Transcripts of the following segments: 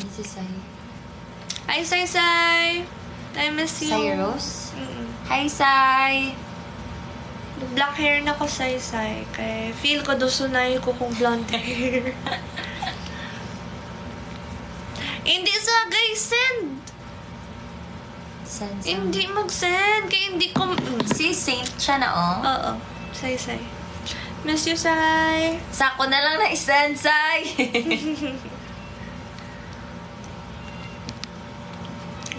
This is Sai. Hi, Sai Sai! I miss you. Sai Rose? Mm-mm. Hi, Sai! Black hair na ko, Sai Sai. Kaya feel ko dosunay ko kung blonde hair. Hindi sa guys, send! San. Hindi mag-send. Kaya hindi ko... Si Saint siya na, oh. Oo. Sai Sai. Miss you, Sai. Sako na lang na isend, Sai!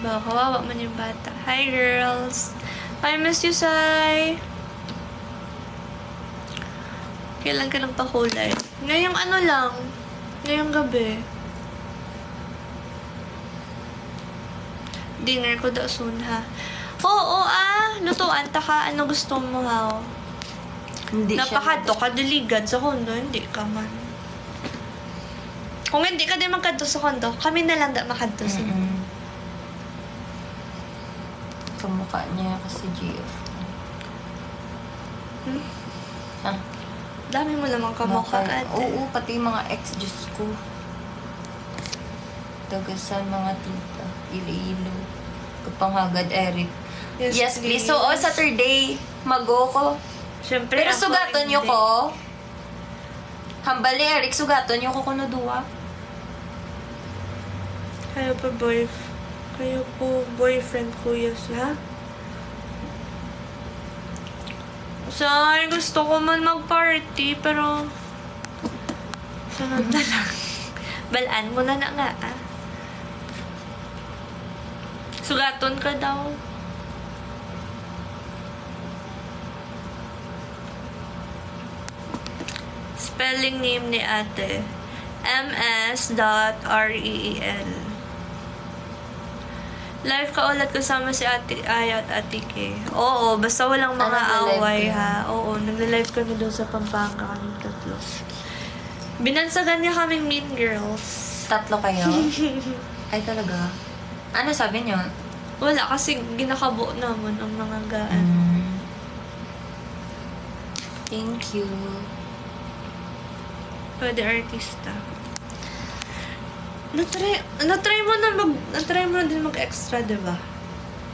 Ba, kawawa man yung bata. Hi, girls. I miss you, Sai. Kailan ka nang pakulay? Ngayong ano lang. Ngayong gabi. Dinner ko daw soon, ha? Oo, lutuan ta ka. Ano gusto mo, ha? Hindi Napakadto ka, diligad sa kondo. Hindi ka man. Kung hindi ka din magkadto sa kondo, kami na lang da makadto sa Kamukha niya kasi GF. Hmm? Ha? Dami mo namang kamukha, ate. Oo, pati mga ex, Diyos ko. Tagasan mga tita. Iloilo. Kapanghagad, Eric. Yes, please. So, Saturday, mag-go ko. Siyempre, Pero ako sugaton hindi. nyo ko. Hambali, Eric, sugaton nyo ko kuno duwa. Kayo po boyfriend kuya ha? Say, gusto ko man mag-party, pero sunod na lang. Balaan mo na nga, Sugaton ka daw. Spelling name ni ate. ms.reel. Live ka ulit kasama si Ate Ay at Ate K. Oo, basta walang mga nagla-live away, kayo? ha? Oo, nagla-live kami doon sa Pampanga kaming tatlo. Binansagan niya kaming Mean Girls. Tatlo kayo? Ay, talaga? Ano sabi nyo? Wala, kasi ginakabo naman ang mga gaan. Thank you. Pwede artista. Natry mo na din mag-extra, diba?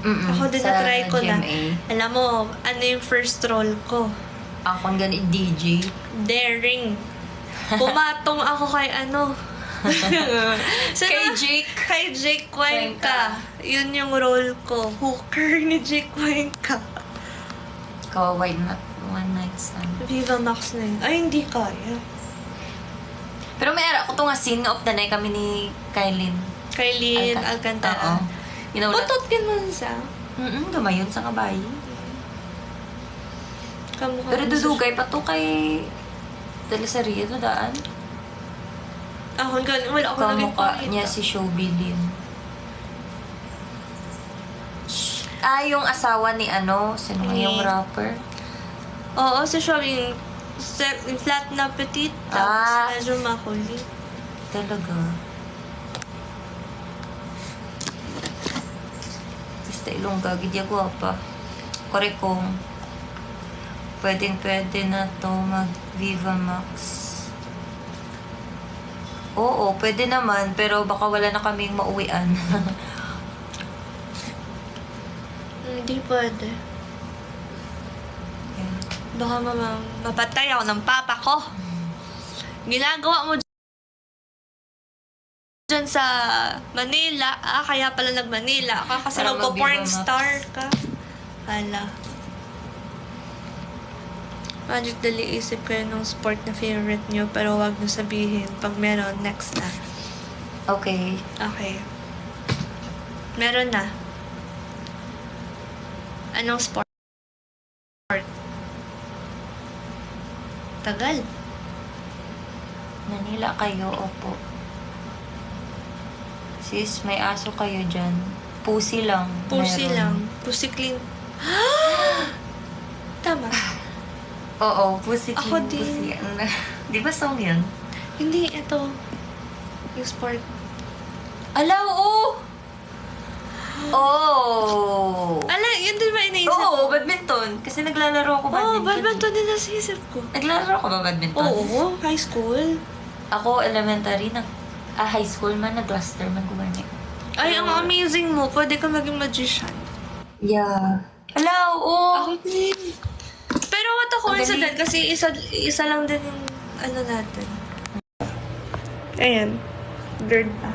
Ako din sa na-try ko na. GMA. Alam mo, ano yung first role ko? Ako ang ganit DJ. Daring. Pumatong ako kay ano. Kay Jake. Kay Jake Cuenca. Yun yung role ko. Hooker ni Jake Cuenca. Kawawa na one night stand. Viva Max na yun. Ay, hindi kaya. Pero may ara ko to nga scene of the night kami ni Kylin. Kailin Alcantara. Oo. Ginawala. Butot ka man siya. Gamayon sa kabayo. Kamukha Pero mo dudugay pa to kay Telesaria to daan. Ako, wala ako naging Kamukha niya si Showbilin. Yung asawa ni ano, sino nga yung rapper? Oo, sa showing flat na petit. Tapos medyo makulit. Talaga. Basta ilongga, gidya guwapa. Kore kong pwede na to mag Viva Max. Oo, pwede naman, pero baka wala na kaming mauwian. Hindi pwede. Baka mapatay ako ng papa ko. Ginagawa mo dyan sa Manila. Kaya pala nag-Manila ka kasi Para magpo-porn mag-Viva Max. star ka. Hala. Magic dali isip kayo ng sport na favorite nyo pero wag nyo sabihin. Pag meron, next na. Okay. Okay. Meron na. Anong sport? Tagal. Manila kayo, opo. Sis, may aso kayo dyan. Pusi lang. Pussy meron. lang. Pussy clean. Tama. Oo, pusi Ako clean, din. pusi. Ano na? Di ba song yun? Hindi, ito. Yung sport. Ala, oo! Oh! Ala, yun din ba inaisip? Oo, badminton. Kasi naglalaro ako Oo, badminton. badminton din nasa isip ko. Naglalaro ako ba badminton? Oo, high school. Ako, elementary, high school man, nag-cluster man ko man eh. Ay, ang amazing mo. Pwede ka maging magician. Yeah. Hello, oh! Ako din. Pero what a coincidence kasi isa lang din yung ano natin. Ayan. Blurred pa.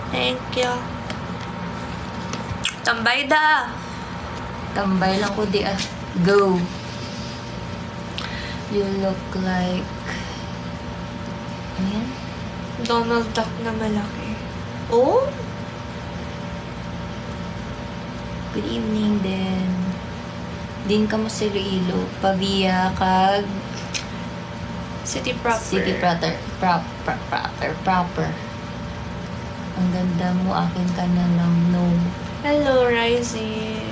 Thank you. Tambay da. Tambay lang ko di Go. You look like... Ano yan? Donald Duck na malaki. Oh? Good evening din. Din ka mo sa Iloilo. Pavia kag... City proper. City proper. Ang ganda mo, akin ka na lang, no. Hello, Rising.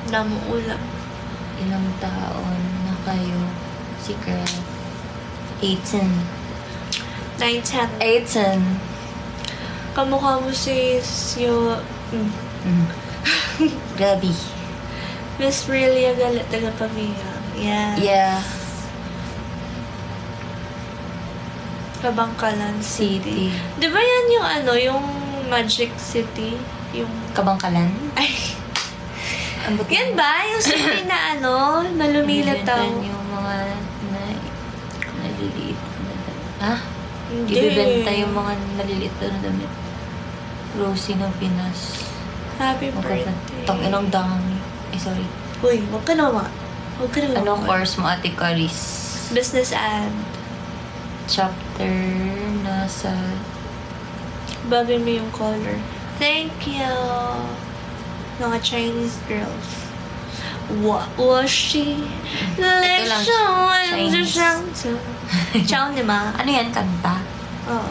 Damo ulam. Ilang taon na kayo? Secret. 18. 9-10. Kamukha mo si Gabi. Miss Relia Galit taga Pamilya. Yeah. Yeah. Kabangkalan City. Di ba yan yung ano, yung Magic City? Yung... Kabangkalan? Ay, Ang buti. yan ba? Yung city na ano, malumilataw? Bibenta yung mga naliliit na damit. Ha? Hindi. Ibibenta yung mga naliliit na damit. Rosie ng Pinas. Happy birthday. Tang inang dami. Ay, sorry. Uy, wag ka naman. Wag ka naman. Anong course mo, Ate Caris? Business ad. Chapter na sa... Bagay mo yung color. Thank you. Mga Chinese girls. What was she? Ito lang, Chinese. Chow ni ma. Ano yan, kanta? Oo.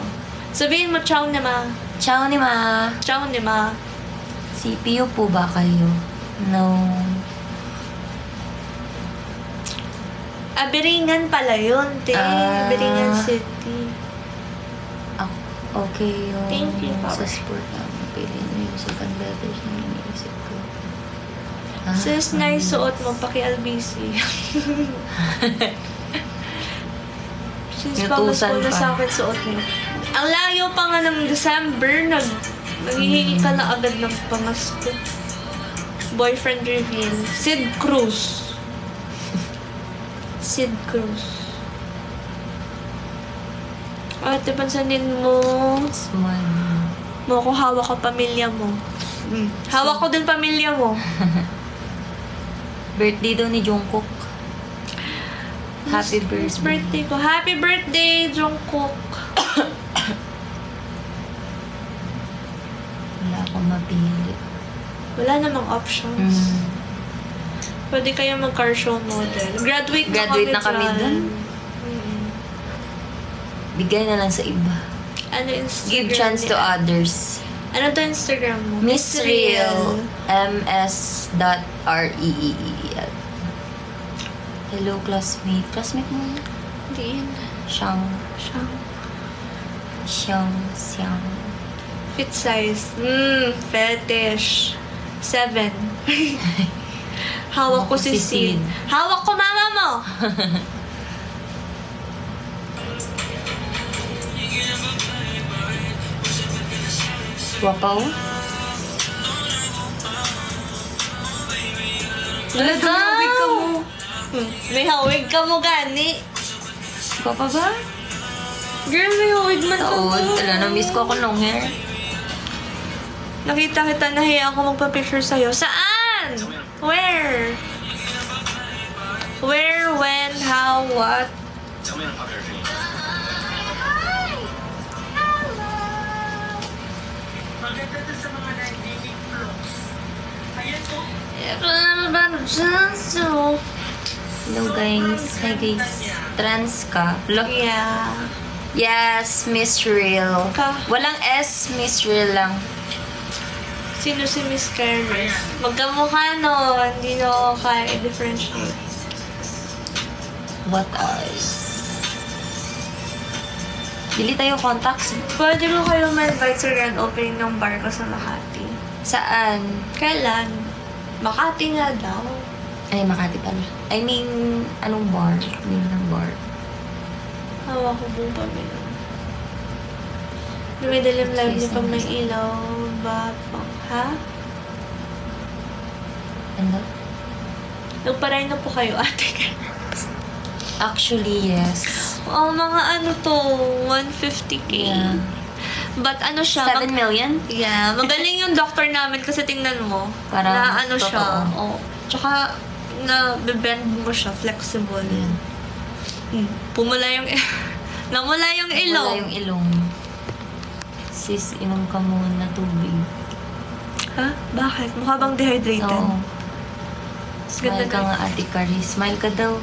Sabihin mo chow ni ma. Ciao ni Ma. Chow ni ma. CPU po ba kayo? No. Biringan pala yun, te. Ah. Biringan City. Okay yung Thank you, sa Power. sport namin. Piliin mo yung second letters na iniisip ko. Sis, nice suot mo. Paki-LBC. Since Inutusan pamasko na pa. sa akin suot mo. Ang layo pa nga ng December, naghihingi ka na agad ng pamasko. Boyfriend reveal. Sid Cruz. Sid Cruz. Ate, pansinin mo. Small. Mo ko hawak ko pamilya mo. Hawak ko din pamilya mo. Birthday daw ni Jungkook. Happy It's birthday. birthday ko. Happy birthday, Jungkook. Wala akong mapili. Wala namang options. Pwede kayo mag-car show model. Graduate Graduate na kami dyan. dun. Bigay na lang sa iba. Ano Instagram Give chance to niya? others. Ano to Instagram mo? Miss Real. ms.reeel. Hello, classmate. Classmate mo? Hindi yun. Siyang. Siyang. Fit size. Fetish. 7. Hawak ko si Sid. Hawak ko mama mo! Wapaw? Talaga? Hawig ka mo. May hawig ka mo gani. Papa ba? Girl, may hawig man ka mo. Taon. Ala, na-miss ko ako long hair. Nakita kita, nahiya ako magpa-picture sa'yo. Saan? Where? Where, when, how, what? Tell me an unpopular opinion. Maganda to sa mga dynamic flows. Ayan po. Hello guys. Hi guys. Trans ka? Look. Yeah. Yes, Miss Real. Ka. Walang S, Miss Real lang. Sino si Miss Carlos? Magkamukha no. Hindi no kaya i-differentiate. What else? Dili tayo contacts. Pwede mo kayo ma-invite sa grand opening ng bar ko sa Makati. Saan? Kailan? Makati nga daw. Ay, Makati pala. I mean, anong bar? Name ng bar. Hawak ko buong pamilya. Dumidilim live niyo pag may ilaw ba po? Ha? Ano? Nagparay na po kayo, ate. Actually, yes. Oh, mga ano to, 150K. Yeah. But ano siya? 7 million? Yeah, magaling yung doctor namin kasi tingnan mo. Parang na ano totoo. siya. Oh, tsaka na bend mo siya, flexible. Pumula yung namula yung ilong. Wala yung ilong. Sis, inom ka muna tubig. Ha? Bakit? Mukha bang dehydrated? Oo. Smile Ganda ka na. nga, Ate Carrie. Smile ka daw.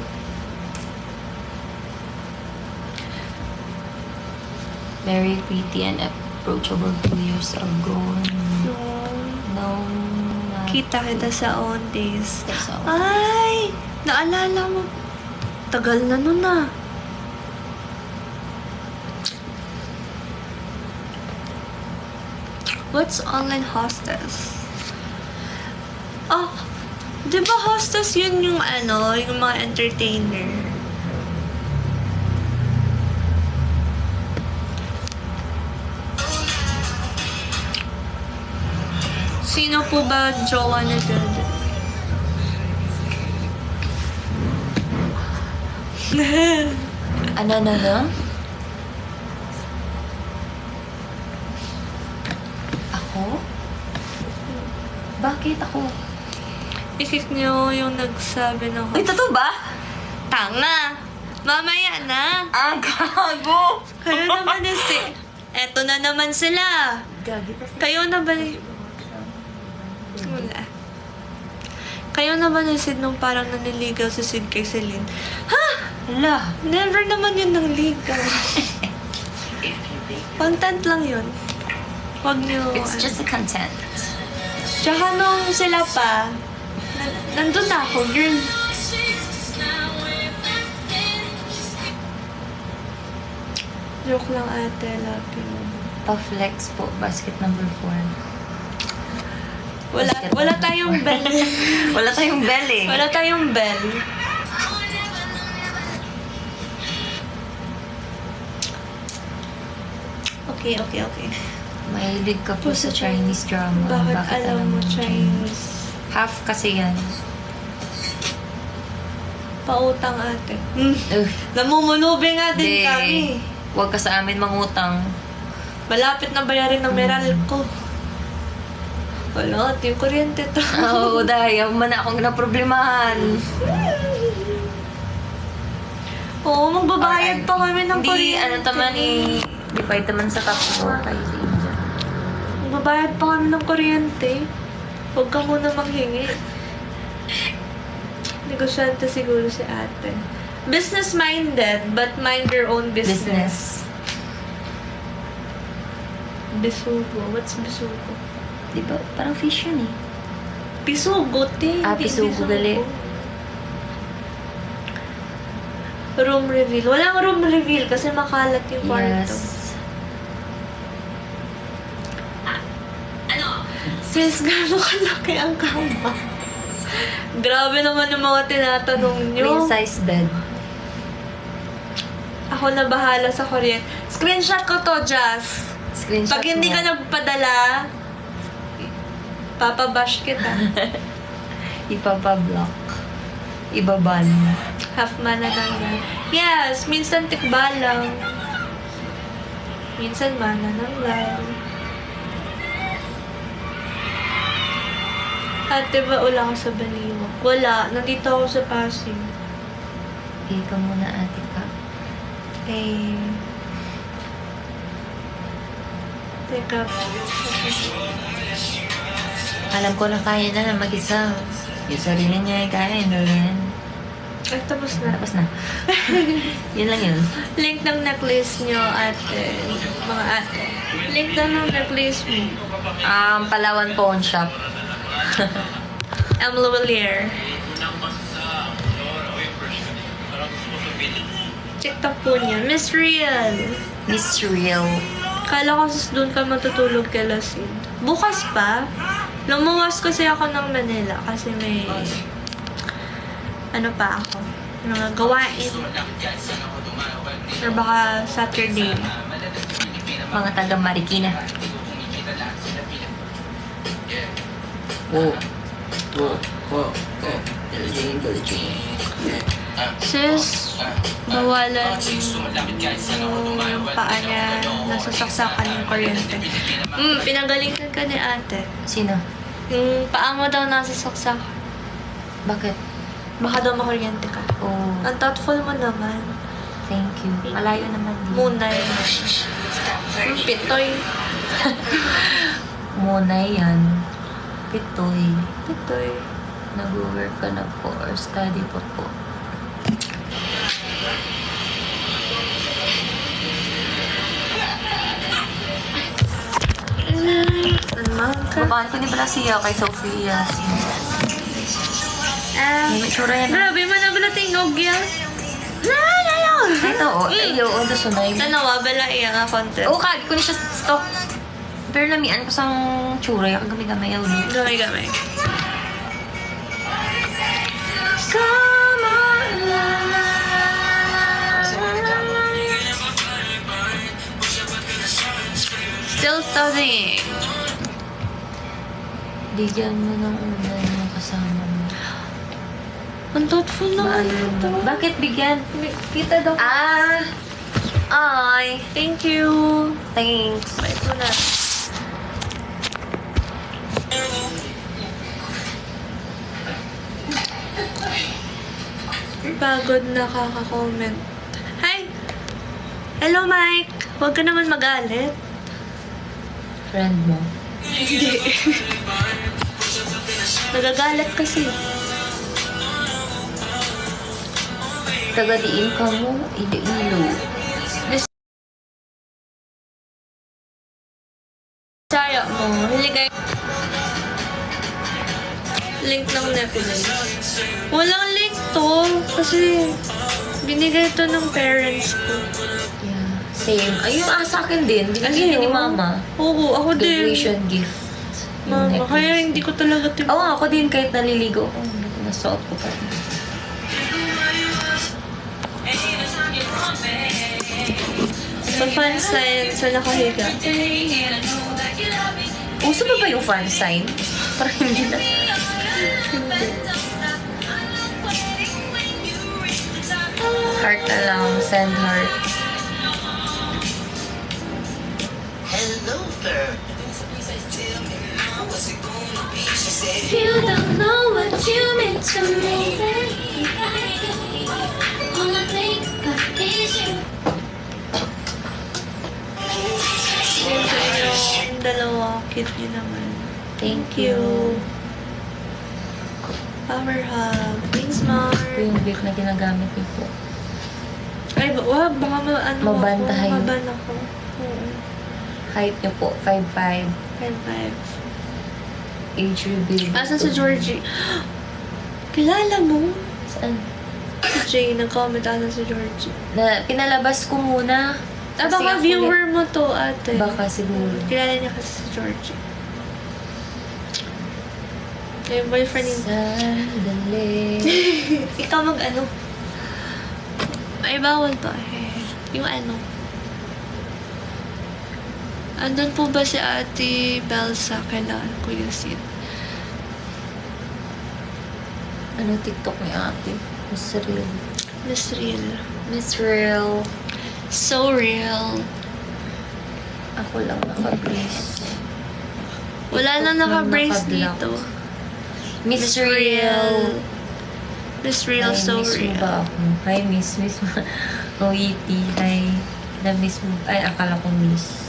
Very pretty and approachable 2 years ago. No. Kita kita sa on days. Sa Ay! Naalala mo. Tagal na nun ah. What's online hostess? Oh, di ba hostess yun yung ano, yung mga entertainer? Sino po ba jowa na dyan? Ano? Ako? Bakit ako? Ikik niyo yung nagsabi ng Uy, totoo ba? Tanga! Mamaya na! Ah, gago! Kayo naman eto na naman sila! Gagi kasi. Kayo na ba wala. Kayo na ba Sid nung parang naniligaw si Sid kay Celine? Ha? Hala. Never naman yun nangligaw. Content lang yun. Huwag niyo... It's just a content. Tsaka nung sila pa, nandun na ako, girl. Joke lang ate, love you. Pa-flex po, basket number 4. Wala tayong bell. Wala tayong bell eh. Wala tayong bell. Okay. Mahilig ka po sa Chinese drama. Bakit alam mo Chinese? Half kasi yan. Pautang ate. Namumulubi nga Hindi. din kami. Huwag ka sa amin mangutang. Malapit na bayarin ng meral ko. Wala, yung kuryente to. Oo, dahil man akong naproblemahan. Oo, magbabayad pa kami ng Hindi, kuryente. ano taman eh. Di pa ito man sa kapso. Kay Linda. Magbabayad pa kami ng kuryente. Huwag ka muna manghingi. Negosyante siguro si ate. Business-minded, but mind your own business. Bisugo. What's bisugo? Di ba? Parang fish yun eh. Pisugot eh. Ah, hindi pisugo gali. Room reveal. Walang room reveal kasi makalat yung kwarto. Yes. Sis, gano'n kalaki ang kama? Grabe naman yung mga tinatanong nyo. Queen size bed. Ako na bahala sa kuryente. Screenshot ko to, Jazz. Screenshot Pag hindi mo. ka nagpadala, papabash kita. Ipapa-block. Ibaban. Half mana lang yan. Yes, minsan tikba lang. Minsan mana lang lang. Ate ba wala ka sa Baliwa? Wala. Nandito ako sa Pasig. Ikaw muna, ate ka. Eh... Teka. Alam ko na kaya na mag-isa. Yung sarili niya ay kaya, hindi yan. Ay, tapos na. Tapos na. Yun lang yun. Link ng necklace nyo, ate. Mga ate. Link na ng necklace mo. Palawan Pawn Shop. Lavalier. TikTok po niya. Miss Real. Miss Real. Kala ko doon ka matutulog kay Lassie. Bukas pa. Lumuwas kasi ako ng Manila kasi may ano pa ako. Mga gawain. Or baka Saturday. Mga taga Marikina. Oh. Sis, bawalan yung paa niya, nasasaksakan yung kuryente. Pinagalingan ka ni ate. Sino? Yung paa mo daw nasasaksakan. Bakit? Baka daw makuryente ka. Oh, Ang thoughtful mo naman. thank you. Malayo naman din. Munay. Pitoy. Muna yan. Pitoy. Pitoy. Nag-work ka na po or study pa po. Naman ka. Babaan ko ni pala siya kay Sofia. May tsura yan. Grabe mo na bala tingog yan. Yun. Ito, ayo, ito sunay. Tanawa, bala iya nga content. Oo, kag ko ni siya stock. Pero lamian ko sang tsura, yung gamay-gamay yun. Gamay-gamay. Still studying. Bigyan mo ng una yung kasama mo. Ang thoughtful naman ito. Bakit bigyan? Kita daw. Ay. Thank you. Thanks. Bait mo na. Pagod na kaka-comment. Hi! Hello, Mike! Huwag ka naman magalit. Friend mo. Hindi. Nagagalit kasi. Tagadiin ka mo, ilo. Saya mo. Hiligay. Link ng Netflix. Walang link to. Kasi binigay to ng parents ko. Yeah. Same. Ayun, sa akin din. Binigay ni Mama. Oo, ako din. Graduation gift. Yung Mama, necklace. kaya hindi ko talaga Oo, ako din kahit naliligo ako. Nasuot ko pa rin. Sa fan science, sa nakahiga. Uso ba yung fan sign? Parang hindi na. Heart na lang. Send heart. Hello, sir. You don't know what you meant to me. All I think about is you. Yun sa inyong dalawa. Cute niyo naman. Thank Thank you. Power hug. Thanks, Mar. Ito yung gift na ginagamit niyo po. Ay, wag. Baka Maban ako. tayo. Maban ako. Oo. Height niyo po, 5'5". 5'5". Age reveal. Asa sa Georgie? Kilala mo? Saan? Si Jay, nag-comment asa sa Georgie. Pinalabas ko muna. Kasi Baka ako viewer mo to, ate. Baka siguro. Kilala niya kasi si Georgie. Yung boyfriend niya. Sandali. Ikaw mag-ano? Ay, bawal ba? Yung ano? Andun po ba si Ate Belsa kaila Kuya Sid? Ano TikTok ni ate? Miss Real. Miss Real. Miss Real. So real. Ako lang naka-brace. Wala lang naka-brace Naka-block. dito. Miss Real. Miss Real, Hi, so miss mo real. ba ako? Hi, miss. Miss mo. Witty. Hi. Na-miss mo. Ay, akala ko miss.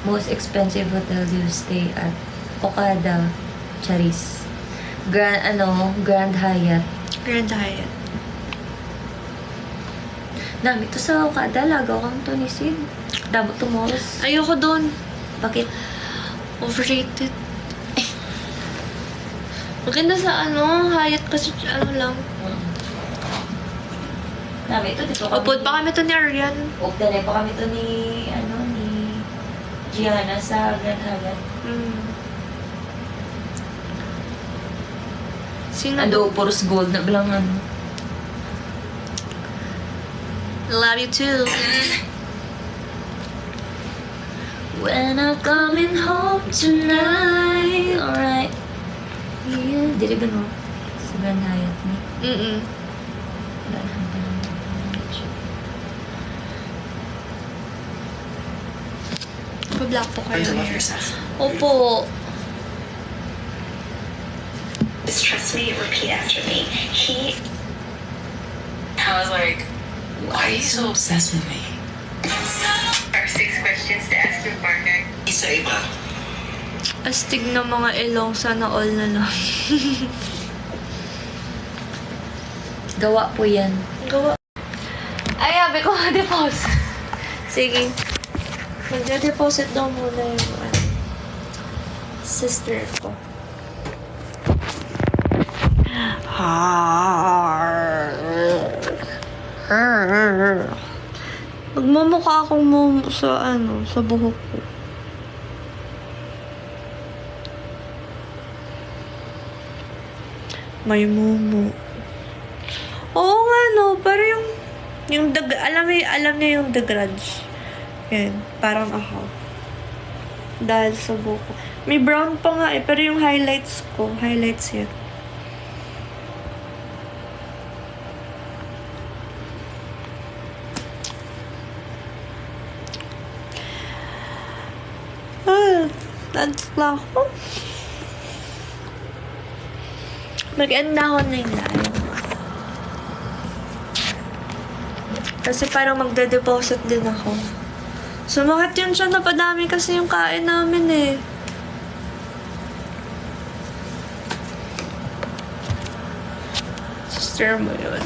Most expensive hotel you stay at? Okada. Charis. Grand Hyatt. Grand Hyatt. Dami to sa Okada. Lagaw kang to ni Sid. Dabot tumoros. Ayoko doon. Bakit? Overrated. Maganda sa Hyatt kasi lang. Dami to. Dito Upod pa kami to ni Arian. Updalay pa kami to ni Gianna sa Grand Hyatt. Sino? Ando, puros gold na bilang Love you too. When I'm coming home tonight. Alright. Yeah, dirigan mo. Si Van Hayat ni. Pa-black po Learn kayo. to love yourself. Opo. Just trust me, repeat after me. I was like, why are you so obsessed with me? Our 6 questions to ask your partner. Isa iba. Astig na mga ilong. Sana all na lang. Gawa po yan. Gawa. Ay, sabi ko deposit. Sige. Magde-deposit daw muna yung sister ko. Magmumukha akong sa buhok ko. May mumu. Oo nga, no. Pero alam niya yung The Grudge. Yan. Parang ako. Dahil sa buko. May brown pa nga pero yung highlights yan. That's lang ako. Mag-end na ako na yung live. Kasi parang magde-deposit din ako. Sumakit yun siya, napadami kasi yung kain namin eh. Sister mo yun.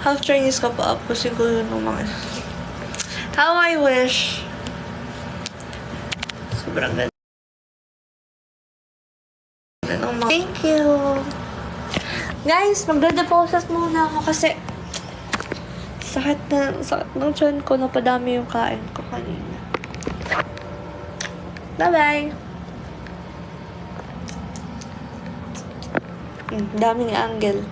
Half Chinese ka pa po siguro ng mga... How I wish. Sobrang ganda. Thank you. Guys, magde-deposit muna ako kasi sakit ng tiyan ko, napadami yung kain ko kanina. Bye-bye. Daming angle.